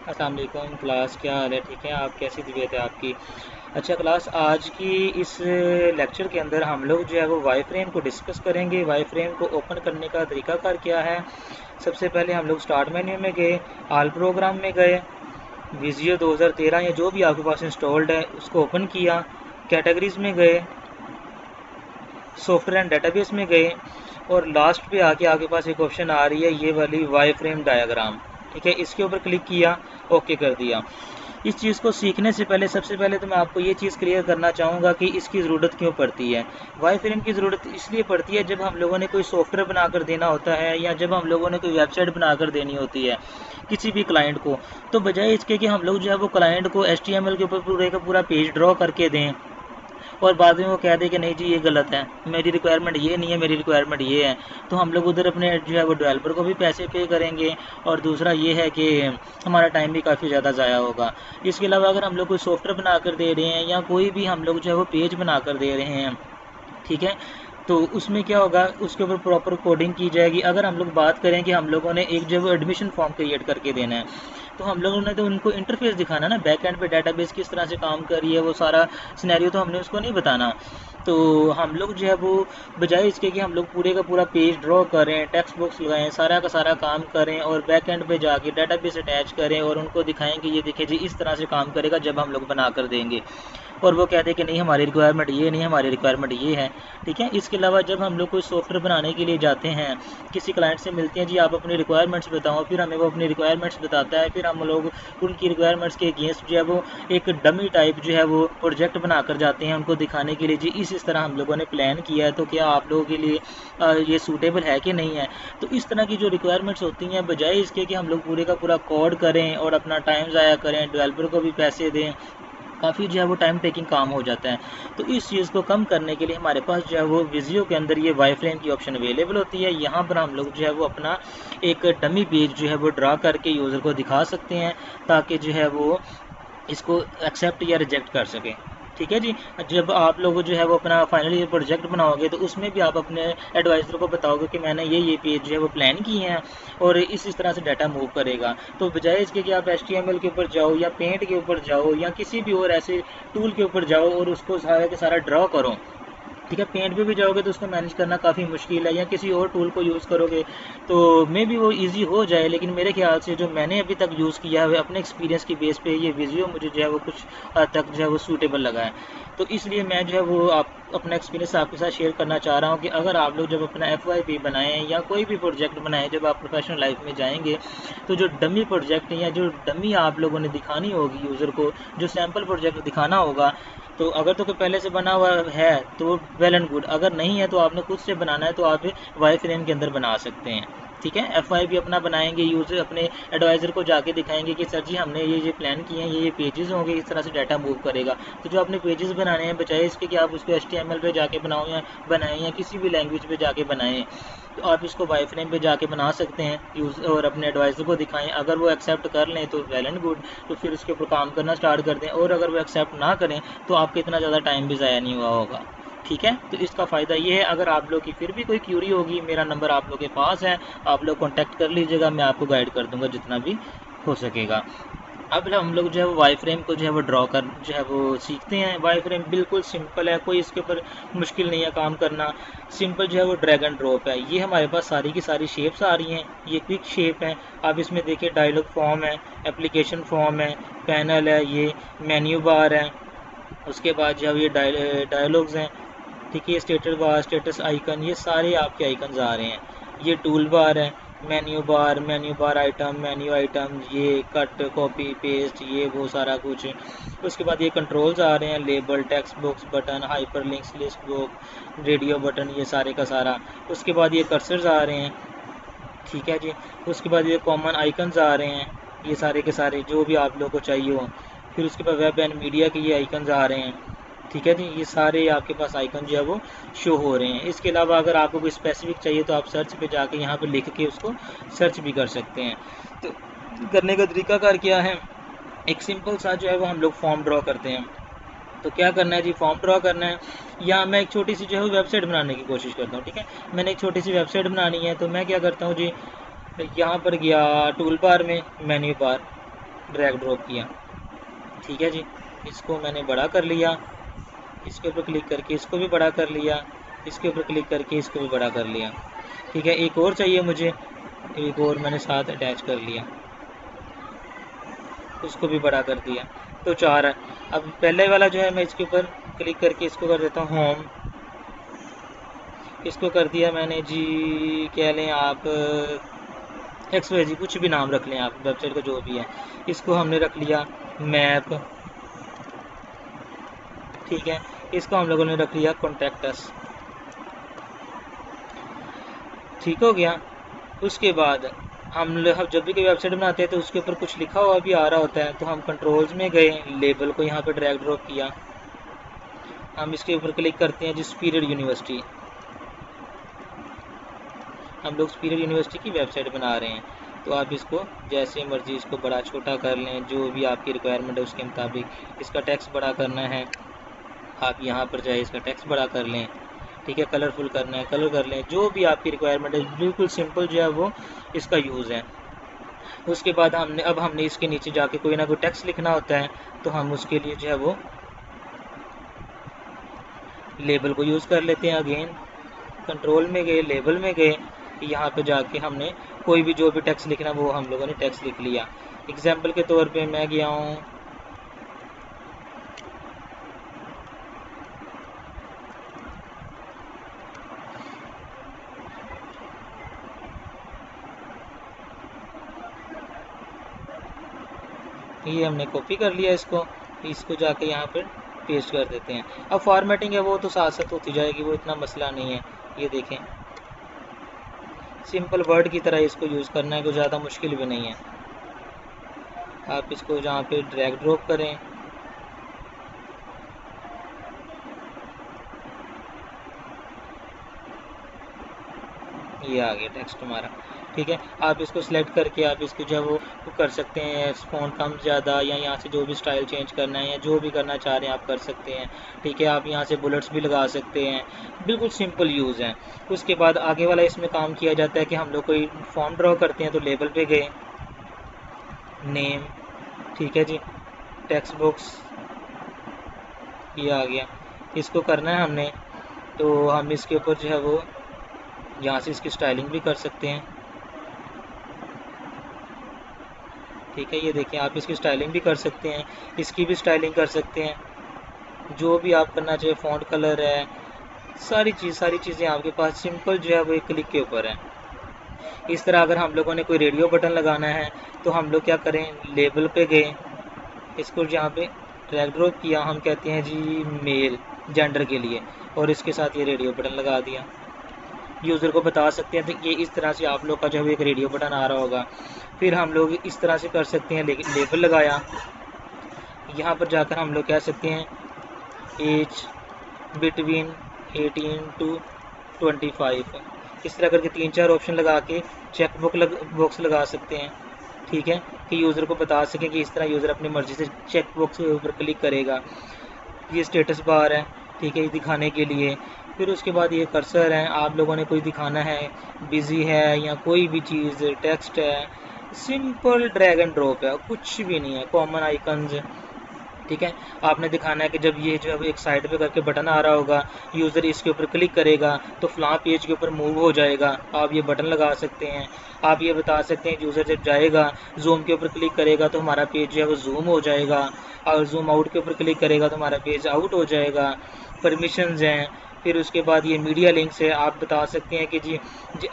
अस्सलाम वालेकुम क्लास, क्या हाल है? ठीक है, आप कैसी तबीयत है आपकी? अच्छा क्लास, आज की इस लेक्चर के अंदर हम लोग जो है वो वाई फ्रेम को डिस्कस करेंगे। वाई फ्रेम को ओपन करने का तरीकाकार क्या है। सबसे पहले हम लोग स्टार्ट मेन्यू में गए, आल प्रोग्राम में गए, विजियो 2013 या जो भी आपके पास इंस्टॉल्ड है उसको ओपन किया, कैटेगरीज में गए, सॉफ्टवेयर एंड डेटाबेस में गए, और लास्ट पे आके आपके पास एक ऑप्शन आ रही है ये वाली वाई फ्रेम डायग्राम। ठीक है, इसके ऊपर क्लिक किया, ओके कर दिया। इस चीज़ को सीखने से पहले सबसे पहले तो मैं आपको ये चीज़ क्लियर करना चाहूँगा कि इसकी ज़रूरत क्यों पड़ती है। वाई फ्रेम की ज़रूरत इसलिए पड़ती है जब हम लोगों ने कोई सॉफ्टवेयर बनाकर देना होता है या जब हम लोगों ने कोई वेबसाइट बनाकर देनी होती है किसी भी क्लाइंट को। तो बजाय इसके कि हम लोग जो है वो क्लाइंट को HTML के ऊपर पूरे का पूरा पेज ड्रॉ करके दें और बाद में वो कह दे कि नहीं जी ये गलत है, मेरी रिक्वायरमेंट ये नहीं है, मेरी रिक्वायरमेंट ये है, तो हम लोग उधर अपने जो है वो डेवलपर को भी पैसे पे करेंगे और दूसरा ये है कि हमारा टाइम भी काफ़ी ज़्यादा ज़ाया होगा। इसके अलावा अगर हम लोग कोई सॉफ्टवेयर बना कर दे रहे हैं या कोई भी हम लोग जो है वो पेज बना कर दे रहे हैं, ठीक है, तो उसमें क्या होगा, उसके ऊपर प्रॉपर कोडिंग की जाएगी। अगर हम लोग बात करें कि हम लोगों ने एक जो एडमिशन फॉर्म क्रिएट करके देना है, तो हम लोगों ने तो उनको इंटरफेस दिखाना ना, बैक एंड पे डेटाबेस किस तरह से काम कर रही है, वो सारा सिनेरियो तो हमने उसको नहीं बताना। तो हम लोग जो है वो बजाय इसके कि हम लोग पूरे का पूरा पेज ड्रॉ करें, टेक्स्ट बॉक्स लगाएं, सारा का सारा काम करें और बैक एंड पे जाके डेटाबेस अटैच करें और उनको दिखाएं कि ये देखिए जी इस तरह से काम करेगा जब हम लोग बना कर देंगे, और वो कहते हैं कि नहीं हमारी रिक्वायरमेंट ये नहीं, हमारी रिक्वायरमेंट ये है। ठीक है, इसके अलावा जब हम लोग कोई सॉफ्टवेयर बनाने के लिए जाते हैं, किसी क्लाइंट से मिलते हैं, जी आप अपनी रिक्वायरमेंट्स बताओ, फिर हमें वो अपनी रिक्वायरमेंट्स बताता है, फिर हम लोग उनकी रिक्वायरमेंट्स के अगेंस्ट जो है वो एक डमी टाइप जो है वो प्रोजेक्ट बनाकर जाते हैं उनको दिखाने के लिए, जी इस तरह हम लोगों ने प्लान किया है, तो क्या आप लोगों के लिए ये सूटेबल है कि नहीं है। तो इस तरह की जो रिक्वायरमेंट्स होती हैं, बजाय इसके कि हम लोग पूरे का पूरा कोड करें और अपना टाइम ज़ाया करें, डेवलपर को भी पैसे दें, काफ़ी जो है वो टाइम टेकिंग काम हो जाता है। तो इस चीज़ को कम करने के लिए हमारे पास जो है वो विजियो के अंदर ये वाई फ्रेम की ऑप्शन अवेलेबल होती है। यहाँ पर हम लोग जो है वो अपना एक डमी पेज जो है वो ड्रा करके यूज़र को दिखा सकते हैं ताकि जो है वो इसको एक्सेप्ट या रिजेक्ट कर सकें। ठीक है जी, जब आप लोग जो है वो अपना फाइनली प्रोजेक्ट बनाओगे तो उसमें भी आप अपने एडवाइज़र को बताओगे कि मैंने ये पेज जो है वो प्लान किए हैं और इस तरह से डाटा मूव करेगा। तो बजाय इसके कि आप HTML के ऊपर जाओ या पेंट के ऊपर जाओ या किसी भी और ऐसे टूल के ऊपर जाओ और उसको सारा के सारा ड्रॉ करो। ठीक है, पेंट पे भी जाओगे तो उसको मैनेज करना काफ़ी मुश्किल है, या किसी और टूल को यूज़ करोगे तो मे बी वो इजी हो जाए, लेकिन मेरे ख्याल से जो मैंने अभी तक यूज़ किया है अपने एक्सपीरियंस की बेस पे ये विजियो मुझे जो है वो कुछ हद तक जो है वो सूटेबल लगा है। तो इसलिए मैं जो है वो आप अपना एक्सपीरियंस आपके साथ शेयर करना चाह रहा हूँ कि अगर आप लोग जब अपना FYP बनाएं या कोई भी प्रोजेक्ट बनाएं, जब आप प्रोफेशनल लाइफ में जाएंगे, तो जो डमी प्रोजेक्ट या जो डमी आप लोगों ने दिखानी होगी यूज़र को, जो सैम्पल प्रोजेक्ट दिखाना होगा, तो अगर तो कोई पहले से बना हुआ है तो वेल एंड गुड, अगर नहीं है तो आपने खुद से बनाना है तो आप वाई फ्रेम के अंदर बना सकते हैं। ठीक है, FYP अपना बनाएंगे, यूज़र अपने एडवाइज़र को जाके दिखाएंगे कि सर जी हमने ये प्लान किए हैं, ये पेजेस होंगे, इस तरह से डाटा मूव करेगा। तो जो आपने पेजेस बनाने हैं, बजाय इसके कि आप उसको HTML पे जाके बनाओ या बनाएं या किसी भी लैंग्वेज पे जाके बनाएं, तो आप इसको वाई फ्रेम पे जाके बना सकते हैं यूज़ और अपने एडवाइज़र को दिखाएं। अगर वो एक्सेप्ट कर लें तो वेल एंड गुड, तो फिर उसके ऊपर काम करना स्टार्ट कर दें, और अगर वो एक्सेप्ट ना करें तो आपका इतना ज़्यादा टाइम भी ज़ाया नहीं हुआ होगा। ठीक है, तो इसका फ़ायदा ये है, अगर आप लोग की फिर भी कोई क्यूरी होगी, मेरा नंबर आप लोग के पास है, आप लोग कॉन्टैक्ट कर लीजिएगा, मैं आपको गाइड कर दूँगा जितना भी हो सकेगा। अब हम लोग जो है वो वाई फ्रेम को जो है वो ड्रॉ कर जो है वो सीखते हैं। वाई फ्रेम बिल्कुल सिंपल है, कोई इसके ऊपर मुश्किल नहीं है काम करना। सिंपल जो है वो ड्रैग एंड ड्रॉप है। ये हमारे पास सारी की सारी शेप्स आ रही हैं, ये क्विक शेप है। आप इसमें देखिए डायलॉग फॉर्म है, एप्लीकेशन फॉर्म है, पैनल है, ये मेन्यू बार है, उसके बाद जो है ये डायलॉग्स हैं। ठीक है, स्टेटस बार, स्टेटस आइकन, ये सारे आपके आइकन्स आ रहे हैं। ये टूल बार है, menu bar item, menu item, ये कट कॉपी पेस्ट, ये वो सारा कुछ। उसके बाद ये कंट्रोल्स आ रहे हैं, label, text box button, hyper links, list box, radio button, ये सारे का सारा। उसके बाद ये कर्सर्स आ रहे हैं। ठीक है जी, उसके बाद ये कॉमन आइकन्स आ रहे हैं, ये सारे के सारे जो भी आप लोगों को चाहिए हो। फिर उसके बाद वेब एंड मीडिया के ये आइकन्स आ रहे हैं। ठीक है जी, ये सारे आपके पास आइकन जो है वो शो हो रहे हैं। इसके अलावा अगर आपको कोई स्पेसिफिक चाहिए तो आप सर्च पे जाके यहाँ पे लिख के उसको सर्च भी कर सकते हैं। तो करने का तरीकाकार क्या है, एक सिंपल सा जो है वो हम लोग फॉर्म ड्रॉ करते हैं। तो क्या करना है जी, फॉर्म ड्रॉ करना है, या मैं एक छोटी सी जो है वो वेबसाइट बनाने की कोशिश करता हूँ। ठीक है, मैंने एक छोटी सी वेबसाइट बनानी है, तो मैं क्या करता हूँ जी, यहाँ पर गया टूल बार में, मेन्यू बार, ड्रैग ड्रॉप किया। ठीक है जी, इसको मैंने बड़ा कर लिया, इसके ऊपर क्लिक करके इसको भी बड़ा कर लिया, इसके ऊपर क्लिक करके इसको भी बड़ा कर लिया। ठीक है, एक और चाहिए मुझे, एक और मैंने साथ अटैच कर लिया, उसको भी बड़ा कर दिया, तो 4 है। अब पहले वाला जो है मैं इसके ऊपर क्लिक करके इसको कर देता हूँ होम, इसको कर दिया मैंने जी, कह लें आप XYZ, कुछ भी नाम रख लें आप, वेबसाइट का जो भी है। इसको हमने रख लिया मैप। ठीक है, इसको हम लोगों ने रख लिया कॉन्टैक्ट अस। ठीक हो गया। उसके बाद हम जब भी कोई वेबसाइट बनाते हैं तो उसके ऊपर कुछ लिखा हुआ भी आ रहा होता है, तो हम कंट्रोल्स में गए, लेबल को यहाँ पे ड्रैग ड्रॉप किया, हम इसके ऊपर क्लिक करते हैं जी स्पिरिट यूनिवर्सिटी। हम लोग स्पिरिट यूनिवर्सिटी की वेबसाइट बना रहे हैं, तो आप इसको जैसे मर्जी इसको बड़ा छोटा कर लें, जो भी आपकी रिक्वायरमेंट है उसके मुताबिक। इसका टेक्स्ट बड़ा करना है, आप यहाँ पर जाए इसका टेक्स्ट बड़ा कर लें। ठीक है, कलरफुल करना है कलर कर लें, जो भी आपकी रिक्वायरमेंट है, बिल्कुल सिंपल जो है वो इसका यूज़ है। उसके बाद हमने इसके नीचे जाके कोई ना कोई टेक्स्ट लिखना होता है, तो हम उसके लिए जो है वो लेबल को यूज़ कर लेते हैं। अगेन कंट्रोल में गए, लेबल में गए, यहाँ पे जाके हमने कोई भी जो भी टेक्स्ट लिखना वो हम लोगों ने टेक्स्ट लिख लिया। एग्जाम्पल के तौर पे मैं गया हूँ ये हमने कॉपी कर लिया इसको जाके यहाँ पर पेस्ट कर देते हैं। अब फॉर्मेटिंग है वो तो साथ साथ होती जाएगी, वो इतना मसला नहीं है। ये देखें, सिंपल वर्ड की तरह इसको यूज़ करना है, कोई ज़्यादा मुश्किल भी नहीं है। आप इसको जहाँ पे ड्रैग ड्रॉप करें, ये आ गया टेक्स्ट हमारा। ठीक है, आप इसको सिलेक्ट करके आप इसको जो है वो कर सकते हैं, फ़ॉन्ट कम ज़्यादा, या यहाँ से जो भी स्टाइल चेंज करना है या जो भी करना चाह रहे हैं आप कर सकते हैं। ठीक है, आप यहाँ से बुलेट्स भी लगा सकते हैं, बिल्कुल सिंपल यूज़ है। उसके बाद आगे वाला इसमें काम किया जाता है कि हम लोग कोई फॉर्म ड्रॉ करते हैं, तो लेबल पे गए, नेम, ठीक है जी, टेक्स्ट बॉक्स, ये आ गया, इसको करना है हमने, तो हम इसके ऊपर जो है वो यहाँ से इसकी स्टाइलिंग भी कर सकते हैं। ठीक है, ये देखिए, आप इसकी स्टाइलिंग भी कर सकते हैं, इसकी भी स्टाइलिंग कर सकते हैं, जो भी आप करना चाहिए। फ़ॉन्ट कलर है, सारी चीज़ें आपके पास सिंपल जो है वो एक क्लिक के ऊपर है। इस तरह अगर हम लोगों ने कोई रेडियो बटन लगाना है, तो हम लोग क्या करें, लेबल पे गए, इसको यहाँ पे ड्रैग ड्रॉप किया, हम कहते हैं जी मेल, जेंडर के लिए, और इसके साथ ये रेडियो बटन लगा दिया। यूज़र को बता सकते हैं, तो ये इस तरह से आप लोग का जो है एक रेडियो बटन आ रहा होगा। फिर हम लोग इस तरह से कर सकते हैं, लेबल लगाया, यहाँ पर जाकर हम लोग कह सकते हैं एज बिटवीन 18 to 25, इस तरह करके 3-4 ऑप्शन लगा के चेक बॉक्स लगा सकते हैं। ठीक है, कि यूज़र को बता सकें कि इस तरह यूज़र अपनी मर्ज़ी से चेक बॉक्स के ऊपर क्लिक करेगा। ये स्टेटस बार है, ठीक है, ये दिखाने के लिए। फिर उसके बाद ये कर्सर है, आप लोगों ने कोई दिखाना है, बिज़ी है या कोई भी चीज़, टेक्स्ट है, सिंपल ड्रैग एंड ड्रॉप है, कुछ भी नहीं है, कॉमन आइकन्स। ठीक है, आपने दिखाना है कि जब ये जो है वो एक साइड पे करके बटन आ रहा होगा, यूज़र इसके ऊपर क्लिक करेगा तो फ़लाँ पेज के ऊपर मूव हो जाएगा, आप ये बटन लगा सकते हैं। आप ये बता सकते हैं यूज़र जब जाएगा, जूम के ऊपर क्लिक करेगा तो हमारा पेज जो है वो जूम हो जाएगा, और जूम आउट के ऊपर क्लिक करेगा तो हमारा पेज आउट हो जाएगा। परमिशंस हैं, फिर उसके बाद ये मीडिया लिंक्स है, आप बता सकते हैं कि जी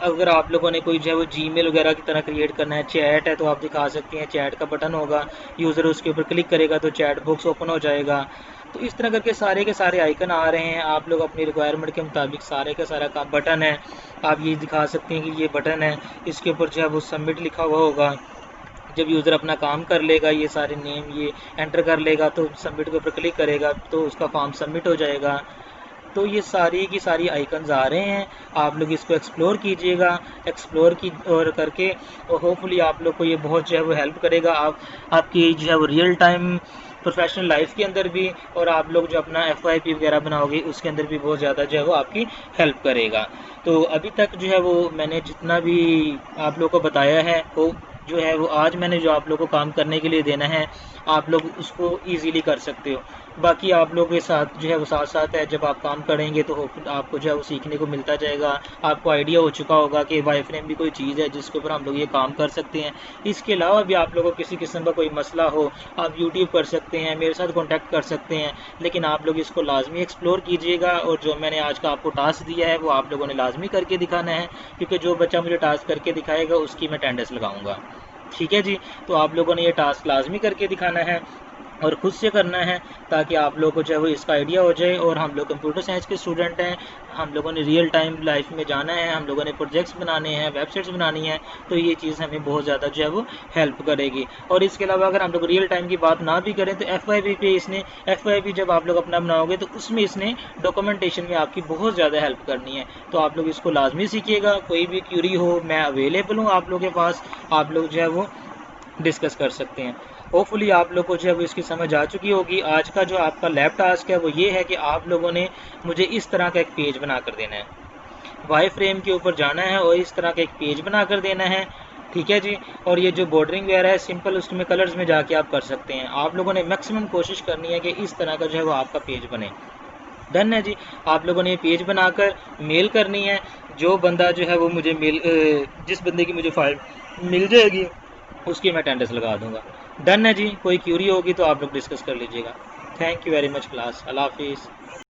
अगर आप लोगों ने कोई जो है वो जीमेल वगैरह की तरह क्रिएट करना है, चैट है तो आप दिखा सकते हैं, चैट का बटन होगा, यूज़र उसके ऊपर क्लिक करेगा तो चैट बॉक्स ओपन हो जाएगा। तो इस तरह करके सारे के सारे आइकन आ रहे हैं, आप लोग अपनी रिक्वायरमेंट के मुताबिक सारे का सारा काम बटन है, आप ये दिखा सकते हैं कि ये बटन है, इसके ऊपर जो है वो सबमिट लिखा हुआ होगा। जब यूज़र अपना काम कर लेगा, ये सारे नेम ये एंटर कर लेगा, तो सबमिट के ऊपर क्लिक करेगा तो उसका फॉर्म सबमिट हो जाएगा। तो ये सारी की सारी आइकन्स आ रहे हैं, आप लोग इसको एक्सप्लोर कीजिएगा, एक्सप्लोर की और करके, और होपफुली आप लोग को ये बहुत जो है वो हेल्प करेगा, आपकी जो है वो रियल टाइम प्रोफेशनल लाइफ के अंदर भी, और आप लोग जो अपना FYP वगैरह बनाओगे उसके अंदर भी बहुत ज़्यादा जो है वो आपकी हेल्प करेगा। तो अभी तक जो है वो मैंने जितना भी आप लोग को बताया है वो जो है वो आज मैंने जो आप लोगों को काम करने के लिए देना है, आप लोग उसको ईज़िली कर सकते हो। बाकी आप लोगों के साथ जो है वो साथ साथ है, जब आप काम करेंगे तो आपको जो है वो सीखने को मिलता जाएगा। आपको आइडिया हो चुका होगा कि वाई फ्रेम भी कोई चीज़ है जिसके ऊपर हम लोग ये काम कर सकते हैं। इसके अलावा भी आप लोगों को किसी किस्म का कोई मसला हो, आप यूट्यूब कर सकते हैं, मेरे साथ कॉन्टैक्ट कर सकते हैं, लेकिन आप लोग इसको लाजमी एक्सप्लोर कीजिएगा। और जो मैंने आज का आपको टास्क दिया है वो आप लोगों ने लाजमी करके दिखाना है, क्योंकि जो बच्चा मुझे टास्क करके दिखाएगा उसकी मैं अटेंडेंस लगाऊंगा। ठीक है जी, तो आप लोगों ने ये टास्क लाजमी करके दिखाना है और ख़ुद से करना है, ताकि आप लोगों को जो है वो इसका आइडिया हो जाए। और हम लोग कंप्यूटर साइंस के स्टूडेंट हैं, हम लोगों ने रियल टाइम लाइफ में जाना है, हम लोगों ने प्रोजेक्ट्स बनाने हैं, वेबसाइट्स बनानी है, तो ये चीज़ हमें बहुत ज़्यादा जो है वो हेल्प करेगी। और इसके अलावा अगर हम लोग रियल टाइम की बात ना भी करें तो FYP पे इसने FYP जब आप लोग अपना बनाओगे तो उसमें इसने डॉक्यूमेंटेशन में आपकी बहुत ज़्यादा हेल्प करनी है। तो आप लोग इसको लाजमी सीखिएगा। कोई भी क्यूरी हो मैं अवेलेबल हूँ आप लोगों के पास, आप लोग जो है वो डिस्कस कर सकते हैं। होपफुली आप लोग को जो है वो इसकी समझ आ चुकी होगी। आज का जो आपका लैब टास्क है वो ये है कि आप लोगों ने मुझे इस तरह का एक पेज बना कर देना है, वाई फ्रेम के ऊपर जाना है और इस तरह का एक पेज बना कर देना है। ठीक है जी, और ये जो बॉर्डरिंग वगैरह है सिंपल उसमें कलर्स में जाके आप कर सकते हैं। आप लोगों ने मैक्सिमम कोशिश करनी है कि इस तरह का जो है वो आपका पेज बने। डन है जी, आप लोगों ने ये पेज बनाकर मेल करनी है। जो बंदा जो है वो मुझे जिस बंदे की मुझे फाइल मिल जाएगी उसकी मैं अटेंडेंस लगा दूंगा। डन है जी, कोई क्यूरी होगी तो आप लोग डिस्कस कर लीजिएगा। Thank you very much class, अल्लाह हाफिज़।